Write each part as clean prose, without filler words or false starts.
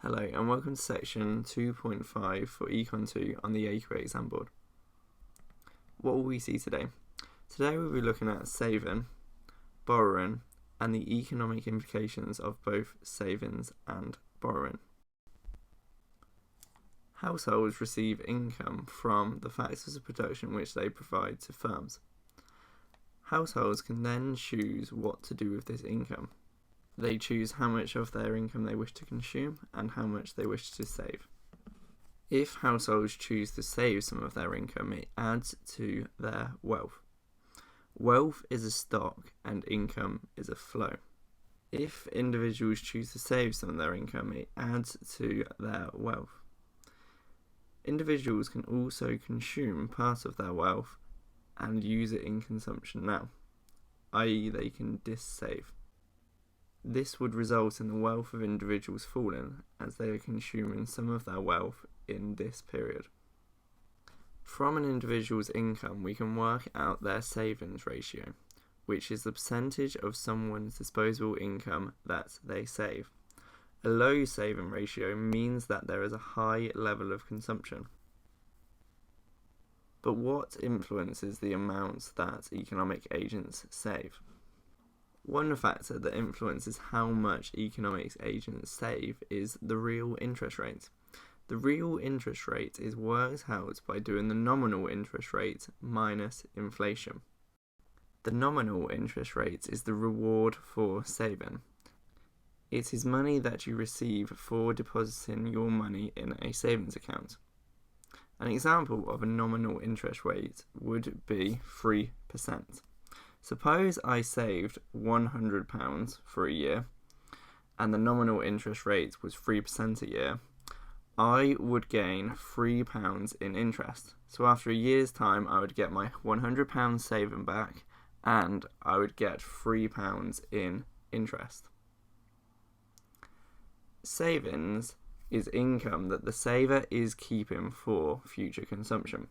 Hello and welcome to section 2.5 for Econ 2 on the AQA exam board. What will we see today? Today we'll be looking at saving, borrowing and the economic implications of both savings and borrowing. Households receive income from the factors of production which they provide to firms. Households can then choose what to do with this income. They choose how much of their income they wish to consume and how much they wish to save. If households choose to save some of their income, it adds to their wealth. Wealth is a stock and income is a flow. If individuals choose to save some of their income, it adds to their wealth. Individuals can also consume part of their wealth and use it in consumption now, i.e. they can dissave. This would result in the wealth of individuals falling as they are consuming some of their wealth in this period. From an individual's income, we can work out their savings ratio, which is the percentage of someone's disposable income that they save. A low saving ratio means that there is a high level of consumption. But what influences the amounts that economic agents save? One factor that influences how much economic agents save is the real interest rate. The real interest rate is worked out by doing the nominal interest rate minus inflation. The nominal interest rate is the reward for saving. It is money that you receive for depositing your money in a savings account. An example of a nominal interest rate would be 3%. Suppose I saved £100 for a year and the nominal interest rate was 3% a year. I would gain £3 in interest. So after a year's time, I would get my £100 saving back and I would get £3 in interest. Savings is income that the saver is keeping for future consumption.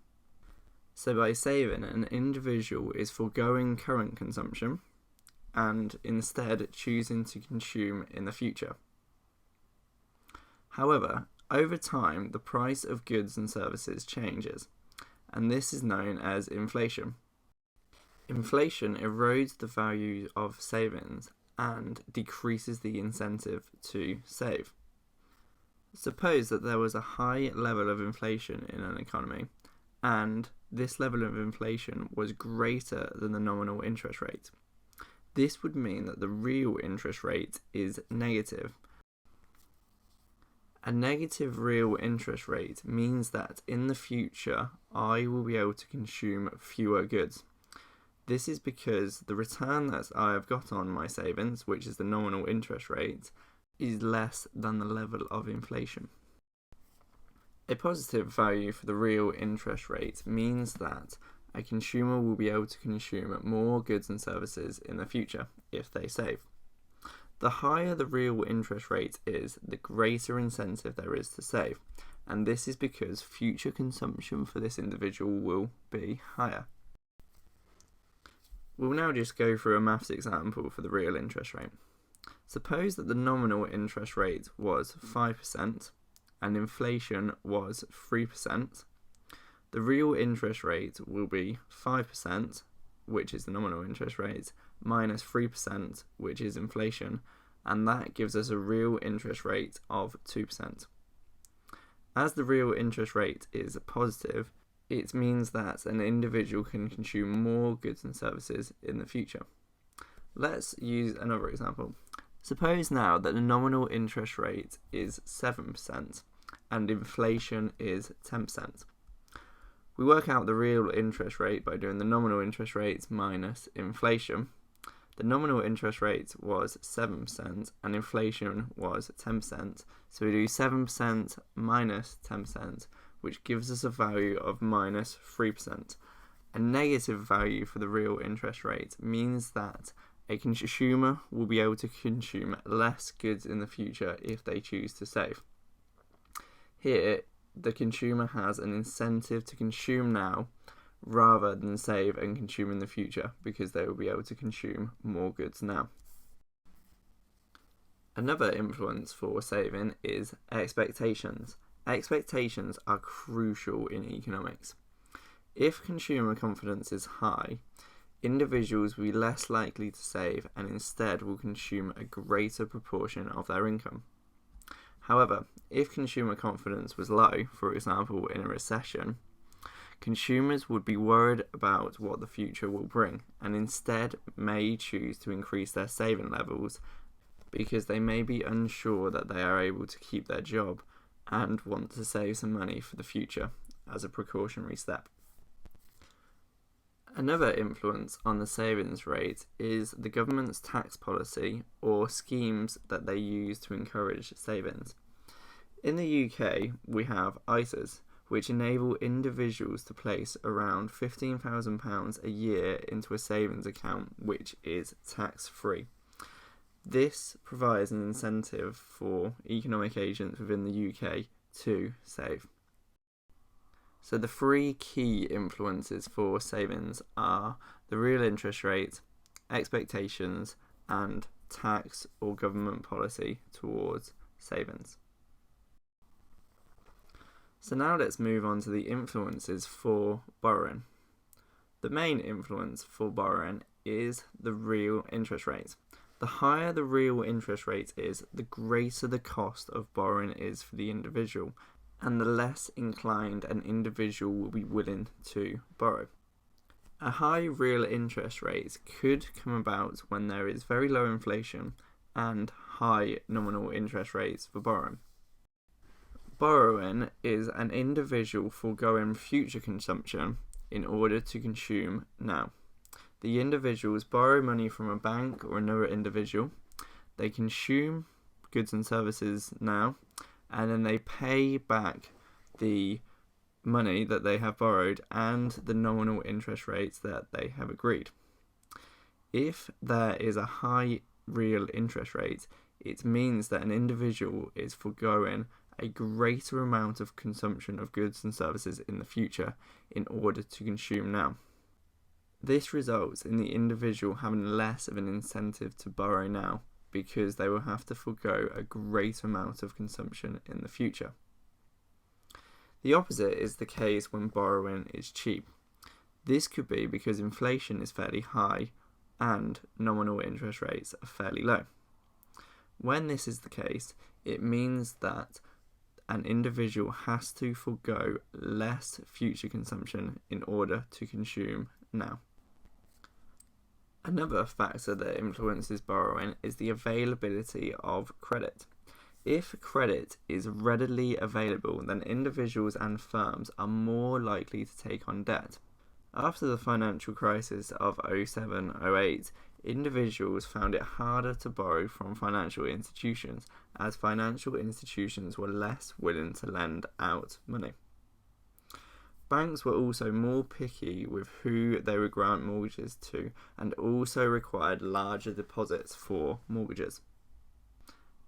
So by saving, an individual is foregoing current consumption and instead choosing to consume in the future. However, over time, the price of goods and services changes, and this is known as inflation. Inflation erodes the value of savings and decreases the incentive to save. Suppose that there was a high level of inflation in an economy, and this level of inflation was greater than the nominal interest rate. This would mean that the real interest rate is negative. A negative real interest rate means that in the future I will be able to consume fewer goods. This is because the return that I have got on my savings, which is the nominal interest rate, is less than the level of inflation. A positive value for the real interest rate means that a consumer will be able to consume more goods and services in the future if they save. The higher the real interest rate is, the greater incentive there is to save, and this is because future consumption for this individual will be higher. We'll now just go through a maths example for the real interest rate. Suppose that the nominal interest rate was 5%, and inflation was 3%, the real interest rate will be 5%, which is the nominal interest rate, minus 3%, which is inflation, and that gives us a real interest rate of 2%. As the real interest rate is positive, it means that an individual can consume more goods and services in the future. Let's use another example. Suppose now that the nominal interest rate is 7% and inflation is 10%. We work out the real interest rate by doing the nominal interest rate minus inflation. The nominal interest rate was 7% and inflation was 10%, so we do 7% minus 10%, which gives us a value of minus 3%. A negative value for the real interest rate means that a consumer will be able to consume less goods in the future if they choose to save. Here, the consumer has an incentive to consume now rather than save and consume in the future because they will be able to consume more goods now. Another influence for saving is expectations. Expectations are crucial in economics. If consumer confidence is high, individuals will be less likely to save and instead will consume a greater proportion of their income. However, if consumer confidence was low, for example in a recession, consumers would be worried about what the future will bring and instead may choose to increase their saving levels because they may be unsure that they are able to keep their job and want to save some money for the future as a precautionary step. Another influence on the savings rate is the government's tax policy or schemes that they use to encourage savings. In the UK, we have ISAs, which enable individuals to place around £15,000 a year into a savings account, which is tax-free. This provides an incentive for economic agents within the UK to save. So the three key influences for savings are the real interest rate, expectations, and tax or government policy towards savings. So now let's move on to the influences for borrowing. The main influence for borrowing is the real interest rate. The higher the real interest rate is, the greater the cost of borrowing is for the individual, and the less inclined an individual will be willing to borrow. A high real interest rate could come about when there is very low inflation and high nominal interest rates for borrowing. Borrowing is an individual foregoing future consumption in order to consume now. The individuals borrow money from a bank or another individual. They consume goods and services now, and then they pay back the money that they have borrowed and the nominal interest rates that they have agreed. If there is a high real interest rate, it means that an individual is foregoing a greater amount of consumption of goods and services in the future in order to consume now. This results in the individual having less of an incentive to borrow now because they will have to forego a great amount of consumption in the future. The opposite is the case when borrowing is cheap. This could be because inflation is fairly high and nominal interest rates are fairly low. When this is the case, it means that an individual has to forego less future consumption in order to consume now. Another factor that influences borrowing is the availability of credit. If credit is readily available, then individuals and firms are more likely to take on debt. After the financial crisis of 07-08, individuals found it harder to borrow from financial institutions as financial institutions were less willing to lend out money. Banks were also more picky with who they would grant mortgages to and also required larger deposits for mortgages.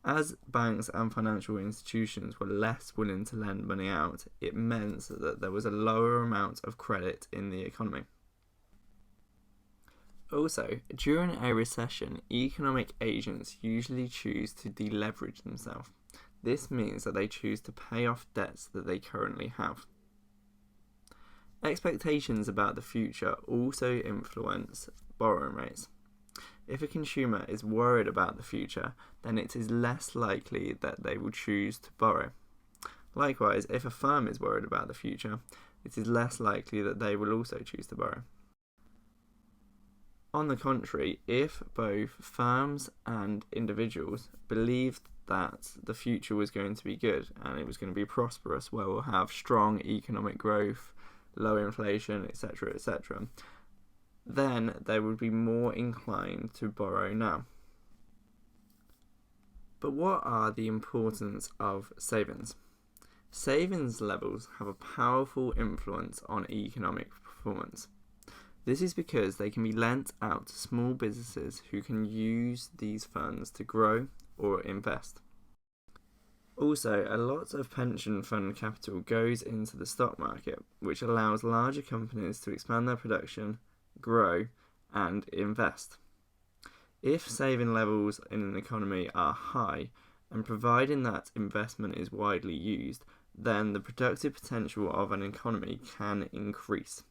As banks and financial institutions were less willing to lend money out, it meant that there was a lower amount of credit in the economy. Also, during a recession, economic agents usually choose to deleverage themselves. This means that they choose to pay off debts that they currently have. Expectations about the future also influence borrowing rates. If a consumer is worried about the future, then it is less likely that they will choose to borrow. Likewise, if a firm is worried about the future, it is less likely that they will also choose to borrow. On the contrary, if both firms and individuals believed that the future was going to be good and it was going to be prosperous, where we'll have strong economic growth, low inflation, etc., then they would be more inclined to borrow now. But what are the importance of savings? Savings levels have a powerful influence on economic performance. This is because they can be lent out to small businesses who can use these funds to grow or invest. Also, a lot of pension fund capital goes into the stock market, which allows larger companies to expand their production, grow, and invest. If saving levels in an economy are high, and providing that investment is widely used, then the productive potential of an economy can increase.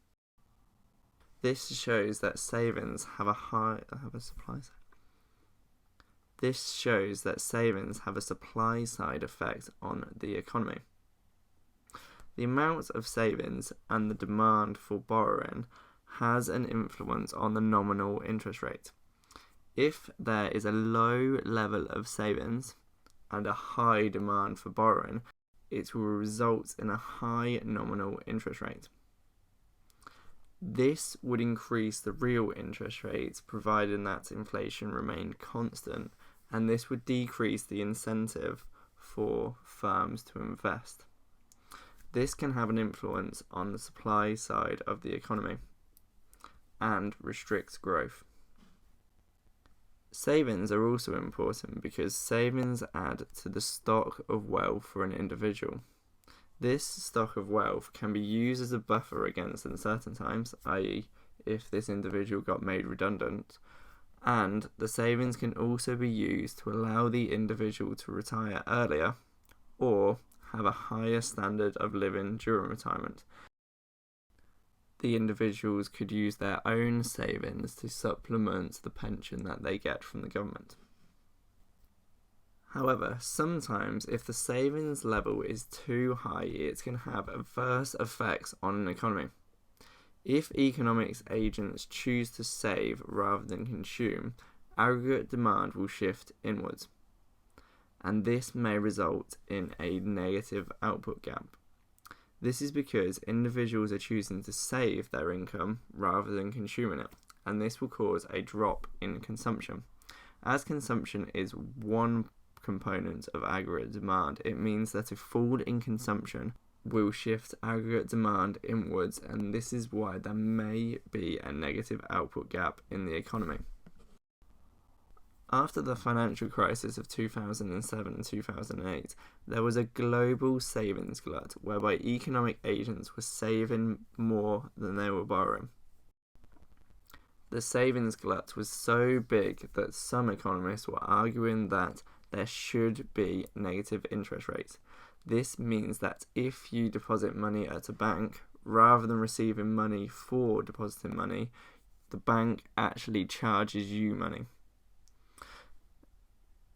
This shows that savings have a supply side effect on the economy. The amount of savings and the demand for borrowing has an influence on the nominal interest rate. If there is a low level of savings and a high demand for borrowing, it will result in a high nominal interest rate. This would increase the real interest rate, providing that inflation remained constant, and this would decrease the incentive for firms to invest. This can have an influence on the supply side of the economy and restricts growth. Savings are also important because savings add to the stock of wealth for an individual. This stock of wealth can be used as a buffer against uncertain times, i.e., if this individual got made redundant, and the savings can also be used to allow the individual to retire earlier or have a higher standard of living during retirement. The individuals could use their own savings to supplement the pension that they get from the government. However, sometimes if the savings level is too high, it can have adverse effects on an economy. If economics agents choose to save rather than consume, aggregate demand will shift inwards, and this may result in a negative output gap. This is because individuals are choosing to save their income rather than consuming it, and this will cause a drop in consumption. As consumption is one component of aggregate demand, it means that a fall in consumption will shift aggregate demand inwards, and this is why there may be a negative output gap in the economy. After the financial crisis of 2007 and 2008, there was a global savings glut whereby economic agents were saving more than they were borrowing. The savings glut was so big that some economists were arguing that there should be negative interest rates. This means that if you deposit money at a bank, rather than receiving money for depositing money, the bank actually charges you money.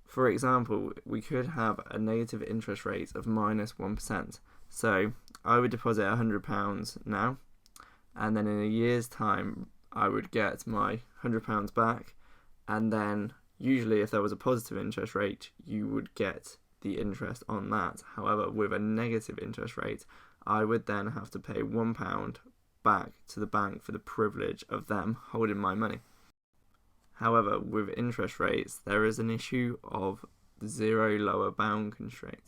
For example, we could have a negative interest rate of minus 1%. So I would deposit £100 now, and then in a year's time, I would get my £100 back, and then usually if there was a positive interest rate, you would get the interest on that. However, with a negative interest rate, I would then have to pay £1 back to the bank for the privilege of them holding my money. However, with interest rates, there is an issue of the zero lower bound constraint,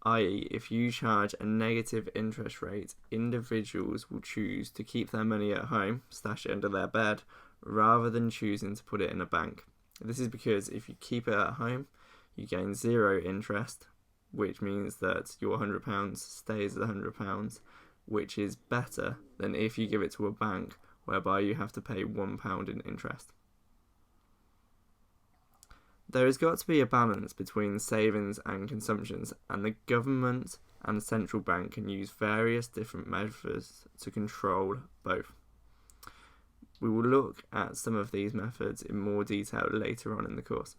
i.e., if you charge a negative interest rate, individuals will choose to keep their money at home, stash it under their bed, rather than choosing to put it in a bank. This is because if you keep it at home, you gain zero interest, which means that your £100 stays at £100, which is better than if you give it to a bank, whereby you have to pay £1 in interest. There has got to be a balance between savings and consumptions, and the government and the central bank can use various different measures to control both. We will look at some of these methods in more detail later on in the course.